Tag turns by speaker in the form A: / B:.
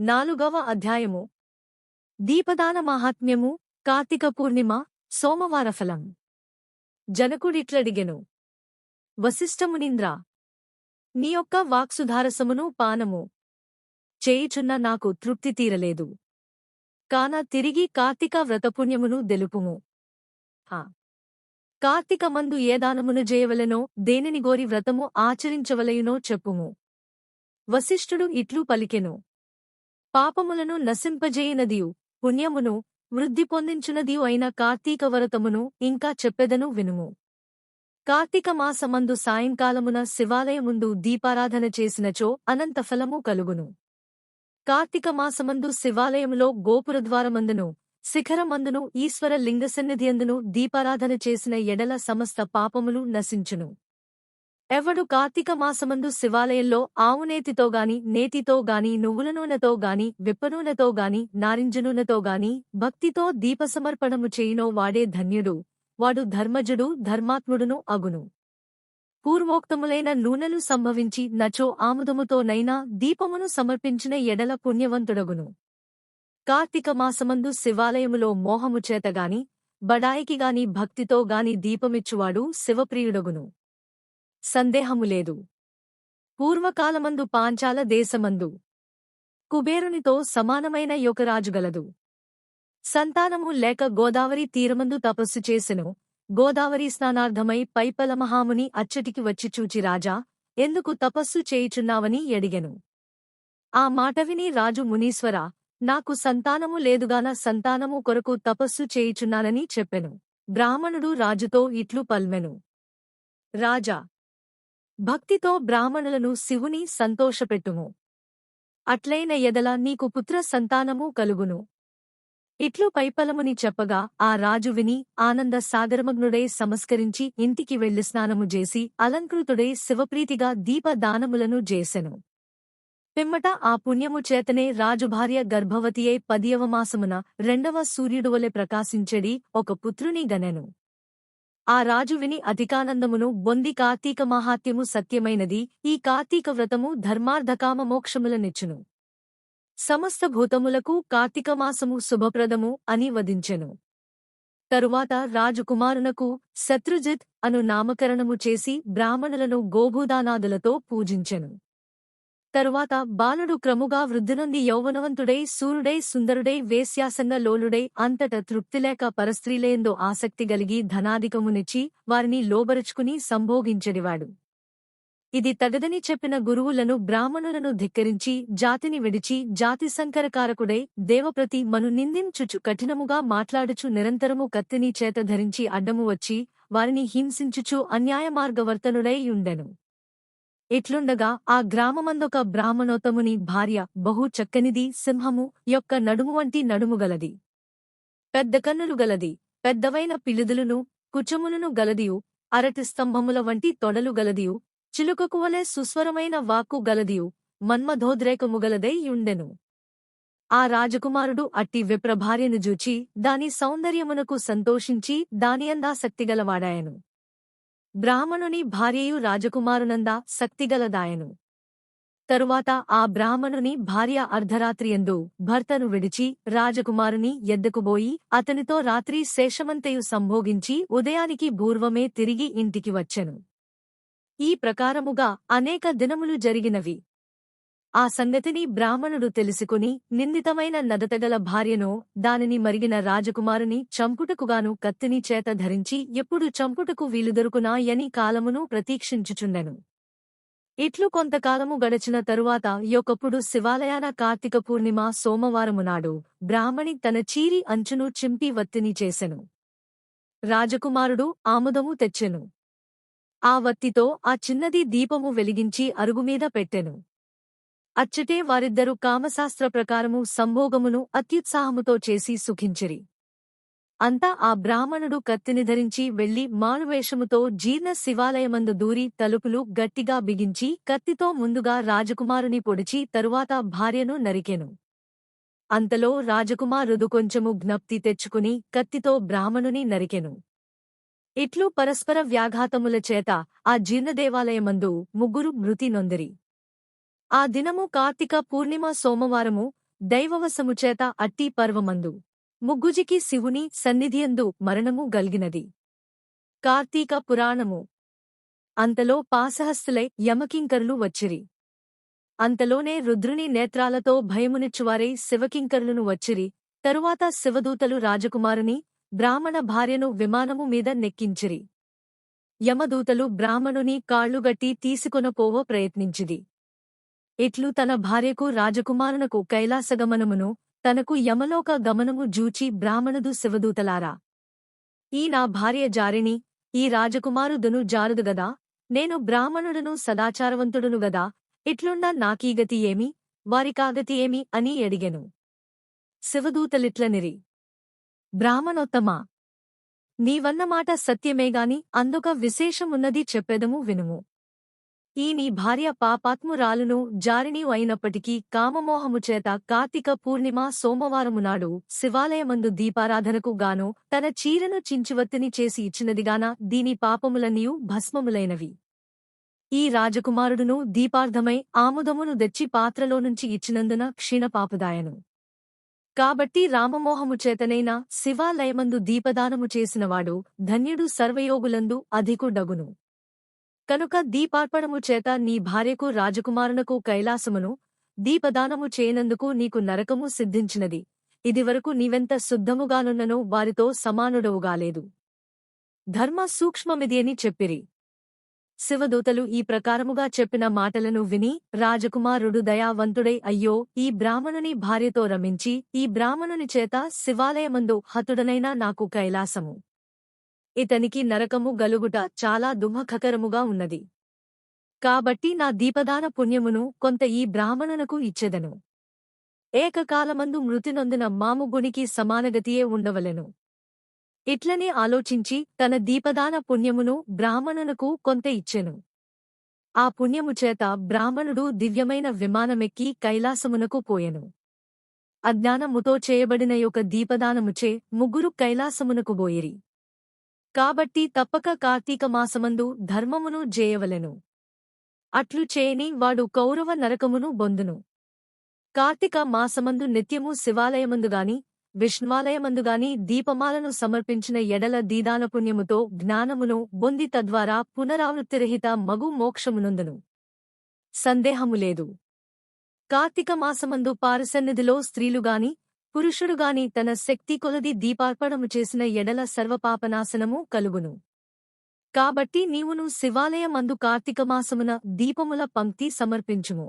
A: 4వ అధ్యాయము. దీపదాన మాహాత్మ్యము. కార్తీక పూర్ణిమ సోమవార ఫలం. జనకుడిట్లడిగెను, వశిష్ఠమునింద్రా, నీ యొక్క వాక్సుధారసమును పానము చేయుచున్న నాకు తృప్తి తీరలేదు. కాన తిరిగి కార్తీక వ్రతపుణ్యమును దెలుపుము. కార్తీకమందు ఏ దానమును చేయవలెనో, దేనిని గోరి వ్రతము ఆచరించవలయునో చెప్పుము. వశిష్ఠుడు ఇట్లు పలికెను, పాపములను నశింపజేయనదియు పుణ్యమును వృద్ధి పొందించునదియు అయిన కార్తీక వ్రతమును ఇంకా చెప్పెదను వినుము. కార్తీక మాసమందు సాయంకాలమున శివాలయముందు దీపారాధన చేసినచో అనంత ఫలము కలుగును. కార్తీక మాసమందు శివాలయములో గోపురద్వారమందును శిఖరమందును ఈశ్వర లింగసన్నిధియందును దీపారాధన చేసిన ఎడల సమస్త పాపములు నశించును. ఎవడు కార్తీక మాసమందు శివాలయంలో ఆవునేతితోగాని నేతితోగాని నువ్వుల నూనెతోగాని విప్పనూనెతోగాని నారింజనూనెతోగాని భక్తితో దీపసమర్పణము చేయునో వాడే ధన్యుడు, వాడు ధర్మజుడు ధర్మాత్ముడును అగును. పూర్వోక్తములైన నూనెలు సంభవించి నచో ఆముదముతోనైనా దీపమును సమర్పించిన ఎడల పుణ్యవంతుడగును. కార్తీక మాసమందు శివాలయములో మోహము చేతగాని బడాయికిగాని భక్తితోగాని దీపమిచ్చువాడు శివప్రియుడగును. సందేహము లేదు. పూర్వకాలమందు పాంచాల దేశమందు కుబేరునితో సమానమైన యొకరాజుగలదు. సంతానము లేక గోదావరి తీరమందు తపస్సు చేసెను. గోదావరి స్నానార్థమై పైపల మహాముని అచ్చటికి వచ్చి చూచి, రాజా, ఎందుకు తపస్సు చేయుచున్నావని అడిగెను. ఆ మాట విని రాజు, మునీశ్వరా, నాకు సంతానము లేదుగాన సంతానము కొరకు తపస్సు చేయుచున్నానని చెప్పెను. బ్రాహ్మణుడు రాజుతో ఇట్లు పల్మెను, రాజా, భక్తితో బ్రాహ్మణులను శివుని సంతోషపెట్టుము. అట్లైన ఎదల నీకు పుత్ర సంతానము కలుగును. ఇట్లు పైపలముని చెప్పగా ఆ రాజు విని ఆనంద సాగరమగ్నుడై సమస్కరించి ఇంటికి వెళ్లి స్నానము చేసి అలంకృతుడై శివప్రీతిగా దీపదానములను చేసెను. పిమ్మట ఆ పుణ్యము చేతనే రాజుభార్య గర్భవతియై 10వ మాసమున 2వ సూర్యుడువలె ప్రకాశించెడి ఒక పుత్రుని గనెను. ఆ రాజు విని అధికానందమును బొంది, కార్తీక మాహాత్మ్యము సత్యమైనది, ఈ కార్తీక వ్రతము ధర్మార్థకామ మోక్షములనిచ్చును. సమస్త భూతములకు కార్తీకమాసము శుభప్రదము అని వదించెను. తరువాత రాజకుమారునకు శత్రుజిత్ అను నామకరణము చేసి బ్రాహ్మణులను గోభూదానాదులతో పూజించెను. తరువాత బాలుడు క్రముగా వృద్ధినొంది యౌవనవంతుడై సూరుడై సుందరుడై వేశ్యాసంగ లోలుడై అంతట తృప్తిలేక పరస్త్రీలేందో ఆసక్తి గలిగి ధనాధికమునిచ్చి వారిని లోబరుచుకుని సంభోగించెడివాడు. ఇది తగదని చెప్పిన గురువులను బ్రాహ్మణులను ధిక్కరించి జాతిని విడిచి జాతి సంకరకారకుడై దేవప్రతి మను నిందించుచు కఠినముగా మాట్లాడుచు నిరంతరము కత్తిని చేత ధరించి అడ్డము వచ్చి వారిని హింసించుచు అన్యాయమార్గవర్తనుడై యుండెను. ఇట్లుండగా ఆ గ్రామమందొక బ్రాహ్మణోత్తముని భార్య బహు చక్కనిది, సింహము యొక్క నడుము వంటి నడుముగలది, పెద్ద కన్నులు గలది, పెద్దవైన పిలుదులును కుచములను గలదియు, అరటి స్తంభముల వంటి తొడలు గలదియు, చిలుకకువలే సుస్వరమైన వాక్కు గలదియు, మన్మథోద్రేకముగలదై యుండెను. ఆ రాజకుమారుడు అట్టి విప్రభార్యను జూచి దాని సౌందర్యమునకు సంతోషించి దానియందాసక్తిగలవాడాయను. బ్రాహ్మణుని భార్యయు రాజకుమారునందా శక్తిగలదాయను. తరువాత ఆ బ్రాహ్మణుని భార్య అర్ధరాత్రియందు భర్తను విడిచి రాజకుమారుని ఎద్దకుబోయి అతనితో రాత్రి శేషమంతయు సంభోగించి ఉదయానికి పూర్వమే తిరిగి ఇంటికి వచ్చెను. ఈ ప్రకారముగా అనేక దినములు జరిగినవి. ఆ సంగతిని బ్రాహ్మణుడు తెలుసుకుని నిందితమైన నదతగల భార్యనో దానిని మరిగిన రాజకుమారుని చంపుటకుగాను కత్తిని చేత ధరించి ఎప్పుడు చంపుటకు వీలుదొరుకునా యని కాలమును ప్రతీక్షించుచుండెను. ఇట్లు కొంతకాలము గడచిన తరువాత యొకప్పుడు శివాలయాన కార్తీక పూర్ణిమ సోమవారమునాడు బ్రాహ్మణి తన చీరి అంచును చింపి వత్తిని చేసెను. రాజకుమారుడు ఆముదము తెచ్చెను. ఆ వత్తితో ఆ చిన్నది దీపము వెలిగించి అరుగుమీద పెట్టెను. అచ్చటే వారిద్దరూ కామశాస్త్ర ప్రకారము సంభోగమును అత్యుత్సాహముతో చేసి సుఖించిరి. అంతా ఆ బ్రాహ్మణుడు కత్తిని ధరించి వెళ్లి మారువేషముతో జీర్ణ శివాలయమందు దూరి తలుపులు గట్టిగా బిగించి కత్తితో ముందుగా రాజకుమారుని పొడిచి తరువాత భార్యను నరికెను. అంతలో రాజకుమారుడు కొంచెము జ్ఞప్తి తెచ్చుకుని కత్తితో బ్రాహ్మణుని నరికెను. ఇట్లు పరస్పర వ్యాఘాతముల చేత ఆ జీర్ణదేవాలయమందు ముగ్గురు మృతి నొందిరి. ఆ దినము కార్తీక పూర్ణిమ సోమవారము. దైవవశముచేత అట్టి పర్వమందు ముగ్గుజికి శివుని సన్నిధియందు మరణము గల్గినది. కార్తీక పురాణము. అంతలో పాశహస్తులై యమకింకరులు వచ్చిరి. అంతలోనే రుద్రుని నేత్రాలతో భయమునిచ్చువారై శివకింకరులను వచ్చిరి. తరువాత శివదూతలు రాజకుమారుని బ్రాహ్మణ భార్యను విమానము మీద నెక్కించిరి. యమదూతలు బ్రాహ్మణుని కాళ్లుగట్టి తీసుకొనపోవ ప్రయత్నించిది. ఇట్లు తన భార్యకు రాజకుమారునకు కైలాసగమనమును తనకు యమలోక గమనము జూచి బ్రాహ్మణుడు శివదూతలారా, ఈ నా భార్య జారిణి, ఈ రాజకుమారుదును జారుదుగదా, నేను బ్రాహ్మణుడును సదాచారవంతుడును గదా, ఇట్లున్న నాకీగతి ఏమి, వారికాగతి ఏమి అని అడిగెను. శివదూతలిట్లనిరి, బ్రాహ్మణోత్తమా, నీవన్నమాట సత్యమేగాని అందుక విశేషమున్నది చెప్పెదము వినుము. ఈ నీ భార్య పాపాత్మురాలును జారిణీ అయినప్పటికీ కామమోహముచేత కార్తీక పూర్ణిమ సోమవారమునాడు శివాలయమందు దీపారాధనకు గాను తన చీరను చించువత్తిని చేసి ఇచ్చినదిగాన దీని పాపములన్నీయు భస్మములైనవి. ఈ రాజకుమారుడును దీపార్థమై ఆముదమును దెచ్చి పాత్రలోనుంచి ఇచ్చినందున క్షీణపాపుదాయను. కాబట్టి రామమోహముచేతనైనా శివాలయమందు దీపదానము చేసినవాడు ధన్యుడు, సర్వయోగులందు అధికుడగును. కనుక దీపార్పణము చేత నీ భార్యకు రాజకుమారునకు కైలాసమును దీపదానము చేయనందుకు నీకు నరకము సిద్ధించినది. ఇదివరకు నీవెంత శుద్ధముగానున్ననో వారితో సమానుడవుగాలేదు. ధర్మ సూక్ష్మమిది అని చెప్పిరి. శివదూతలు ఈ ప్రకారముగా చెప్పిన మాటలను విని రాజకుమారుడు దయావంతుడై, అయ్యో, ఈ బ్రాహ్మణుని భార్యతో రమించి ఈ బ్రాహ్మణుని చేత శివాలయమందు హతుడనైనా నాకు కైలాసము, ఇతనికి నరకము గలుగుట చాలా దుఃఖకరముగా ఉన్నది. కాబట్టి నా దీపదాన పుణ్యమును కొంత ఈ బ్రాహ్మణునకు ఇచ్చెదను. ఏకకాలమందు మృతినొందిన మాముగునికి సమానగతియే ఉండవలెను. ఇట్లనే ఆలోచించి తన దీపదాన పుణ్యమును బ్రాహ్మణునకు కొంత ఇచ్చెను. ఆ పుణ్యముచేత బ్రాహ్మణుడు దివ్యమైన విమానమెక్కి కైలాసమునకు పోయెను. అజ్ఞానముతో చేయబడిన యొక్క దీపదానముచే ముగ్గురు కైలాసమునకు బోయిరి. కాబట్టి తప్పక కార్తీక మాసమందు ధర్మమును జేయవలెను. అట్లు చేయని వాడు కౌరవ నరకమును బొందును. కార్తీక మాసమందు నిత్యము శివాలయమందుగాని విష్ణువాలయమందుగాని దీపమాలను సమర్పించిన ఎడల దీదానపుణ్యముతో జ్ఞానమును బొంది తద్వారా పునరావృత్తిరహిత మగు మోక్షమునందును సందేహము లేదు. కార్తీక మాసమందు పారసన్నిధిలో స్త్రీలుగాని పురుషుడుగాని తన శక్తి కొలది దీపార్పణము చేసిన ఎడల సర్వపాపనాశనము కలుగును. కాబట్టి నీవును శివాలయమందు కార్తీకమాసమున దీపముల పంక్తి సమర్పించుము.